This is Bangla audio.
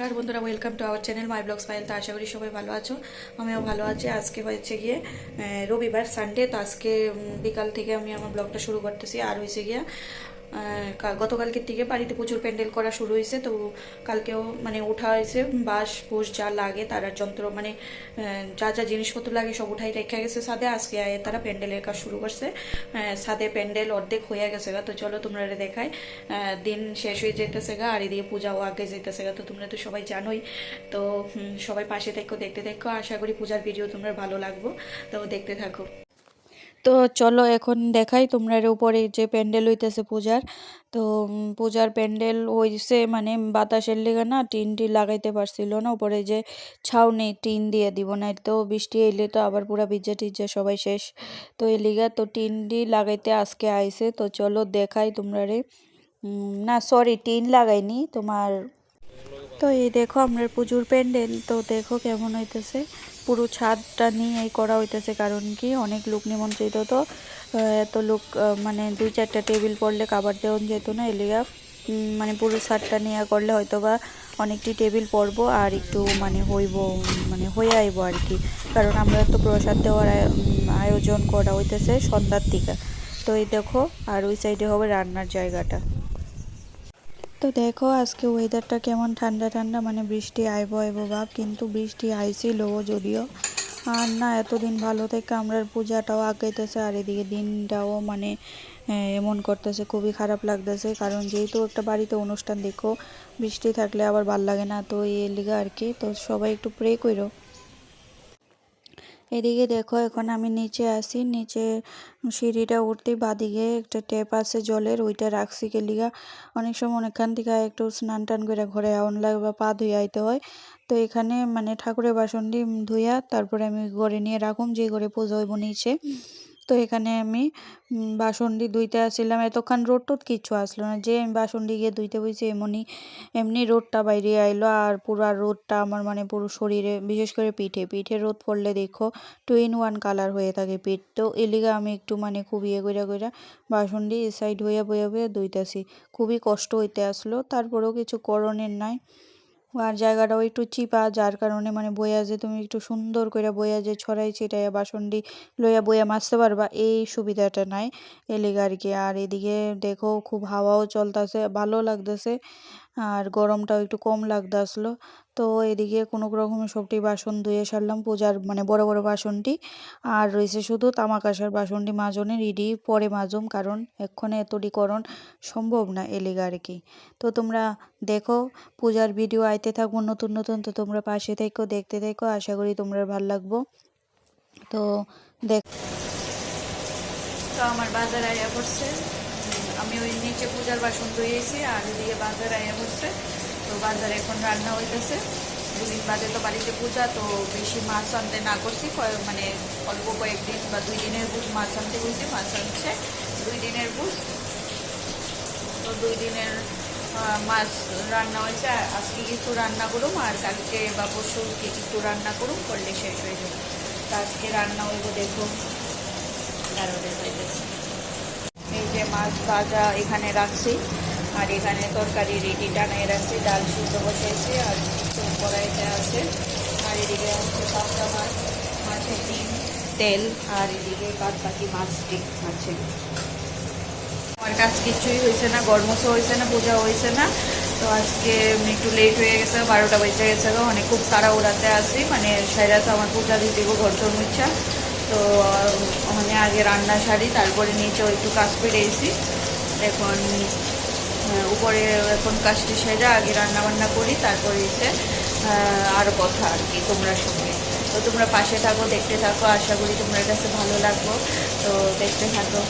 নমস্কার বন্ধুরা, welcome to our channel my blogs file. তো আশা করি সবাই ভালো আছো, আমিও ভালো আছি। আজকে হচ্ছে গিয়ে রবিবার, সানডে। তো আজকে বিকাল থেকে আমি আমার ব্লগটা শুরু করতেছি। আর হয়েছে গিয়া গতকালকের থেকে বাড়িতে প্রচুর প্যান্ডেল করা শুরু হয়েছে। তো কালকেও মানে উঠা হয়েছে, বাঁশ বুশ যা লাগে তার যন্ত্র মানে যা যা জিনিসপত্র লাগে সব উঠাই রেখে গেছে ছাদে। আজকে তারা প্যান্ডেলের কাজ শুরু করছে। ছাদে প্যান্ডেল অর্ধেক হয়ে গেছে গা। তো চলো তোমরা দেখাই। দিন শেষ হয়ে যেতেছে গা, আর এদিকে পূজাও আগে যেতেছে গা। তো তোমরা তো সবাই জানোই। তো সবাই পাশে থেকো, দেখতে থাকো। আশা করি পূজার ভিডিও তোমরা ভালো লাগবো, তো দেখতে থাকো। তো চলো এখন দেখাই তোমরা উপরে যে প্যান্ডেল হইতেছে পূজার। তো পূজার প্যান্ডেল হইছে মানে বাতাসের লেগে না টিনটি লাগাইতে পারছিল না। উপরে যে ছাউনি টিন দিয়ে দিব না, তো বৃষ্টি এলে তো আবার পুরা ভিজে টিজে সবাই শেষ। তো এই লিগা তো টিনটি লাগাইতে আজকে আইছে। তো চলো দেখাই তোমরা না সরি, টিন লাগাইনি তোমার। তো এই দেখো আমরা পুজোর প্যান্ডেল, তো দেখো কেমন হইতেছে। পুরো ছাদটা নিয়েই করা হইতেছে, কারণ কি অনেক লোক নিমন্ত্রিত। তো এত লোক মানে 2-4টা টেবিল পড়লে কাবার দেওয়া যেত না। এলিগা মানে পুরো ছাদটা নিয়ে করলে হয়তো বা অনেকটি টেবিল পড়বো আর একটু মানে হইব, মানে হয়ে আইব আর কি। কারণ আমরা তো প্রসাদ দেওয়ার আয়োজন করা হইতেছে সন্ধ্যার দিকে। তো এই দেখো, আর ওই সাইডে হবে রান্নার জায়গাটা। তো দেখো আজকে ওয়েদারটা কেমন ঠান্ডা ঠান্ডা, মানে বৃষ্টি আইব আইব ভাব, কিন্তু বৃষ্টি আইছিল যদিও। আর না এতদিন ভালো থেকে আমরা পূজাটাও আগাইতেছে, আর এদিকে দিনটাও মানে এমন করতেছে, খুবই খারাপ লাগতেছে। কারণ যেহেতু একটা বাড়িতে অনুষ্ঠান, দেখো বৃষ্টি থাকলে আবার ভাল লাগে না। তো এই লিগা আর কি। তো সবাই একটু প্রে করো। এদিকে দেখো এখন আমি নিচে আসি, নিচে সিঁড়িটা উঠতেই বাদিকে একটা ট্যাপ আছে জলের, ওইটা রাখছি গেলিগা। অনেক সময় অনেকখান থেকে একটু স্নান টান করে ঘরে আউন লাগে বা পা ধুয়ে আইতে হয়। তো এখানে মানে ঠাকুরের বাসনটি ধুইয়া তারপরে আমি ঘরে নিয়ে রাখুম, যে ঘরে পুজো হইব নিচে। তো এখানে আমি বাসনটি ধুইতে আসছিলাম, এতক্ষণ রোদ টোদ কিচ্ছু আসলো না। যে আমি বাসনটি গিয়ে ধুইতে বসি এমনি রোদটা বাইরে আইলো। আর পুরো রোদটা আমার মানে পুরো শরীরে, বিশেষ করে পিঠে পিঠে রোদ পড়লে দেখো 2 in 1 কালার হয়ে থাকে পিঠ। তো এলিগা আমি একটু মানে খুব ইয়ে কইরা কইরা বাসনটি এই সাইড হইয়া বইয়া বইয়া ধুইতাছি। খুবই কষ্ট হইতে আসলো, তারপরেও কিছু করণের নাই। আর জায়গাটাও একটু চিপা, যার কারণে মানে বইয়া যে তুমি একটু সুন্দর করে বইয়া যে ছড়াই ছিটাইয়া বাসনটি লইয়া বইয়া মাজতে পারবা, এই সুবিধাটা নাই এলিগা আর কি। আর এদিকে দেখো খুব হাওয়াও চলতেছে, ভালো লাগতেছে। আর গরমটাও একটু কম লাগতে আসলো। তো এদিকে কোনো রকমে সবটি বাসন ধুয়ে সারলাম, পূজার মানে বড় বড় বাসনটি। আর রয়েছে শুধু তামা কাঁসার বাসনটি মাজনের, ইডি পরে মাজুম, কারণ এক্ষণে এতটি করণ সম্ভব না এলিগা আর কি। তো তোমরা দেখো পূজার ভিডিও আইতে থাকবো নতুন নতুন। তো তোমরা পাশে থেকো, দেখতে থেকো, আশা করি তোমরা ভালো লাগবো। তো দেখ, তো আমার বাজার আয়া পড়ছে। আমি ওই নিচে পূজার বাসন ধুয়েছি, আর ওইদিকে বাজার আয়া পড়ছে। তো বাজারে এখন রান্না হইতেছে। 2 দিন বাদে তো বাড়িতে পূজা, তো বেশি মাছ আনতে না করছি, মানে অল্প কয়েকদিন বা 2 দিনের বুঝ মাছ আনতে বলছি। মাছ আনছে 2 দিনের বুঝ। তো 2 দিনের মাছ রান্না হয়েছে। আজকে কিছু রান্না করুম, আর কালকে বা পরশু কিছু রান্না করুম, করলে শেষ হয়ে যাবে। তো আজকে রান্না হইব দেখো কারণে হইতেছে। এই যে মাছ ভাজা এখানে রাখছি, আর এখানে তরকারি রেডি টানাই রাখছি, ডাল সিদ্ধ বসাইছি, আর কিছু কড়াইতে আছে। আর এদিকে হচ্ছে পাঁচটা মাছ, মাছের ডিম, তেল, আর এদিকে বাদ বাকি মাছটি আছে। আমার কাজ কিছুই হয়েছে না, গরমসও হয়েছে না, পূজা হয়েছে না। তো আজকে একটু লেট হয়ে গেছে, 12টা বেজে গেছে। অনেক খুব তাড়াহুড়াতে আসি, মানে সাইরাতে আমার পূজা দিতে ঘর জন্মিচ্ছা। তো ওখানে আগে রান্না সারি, তারপরে নিচেও একটু কাজ পেরেছি। এখন উপরে এখন কাজটি সেরে আগে রান্না বান্না করি, তারপরে এসে আরও কথা আর কি তোমরা সঙ্গে। তো তোমরা পাশে থাকো, দেখতে থাকো, আশা করি তোমার কাছে ভালো লাগবো। তো দেখতে থাকো।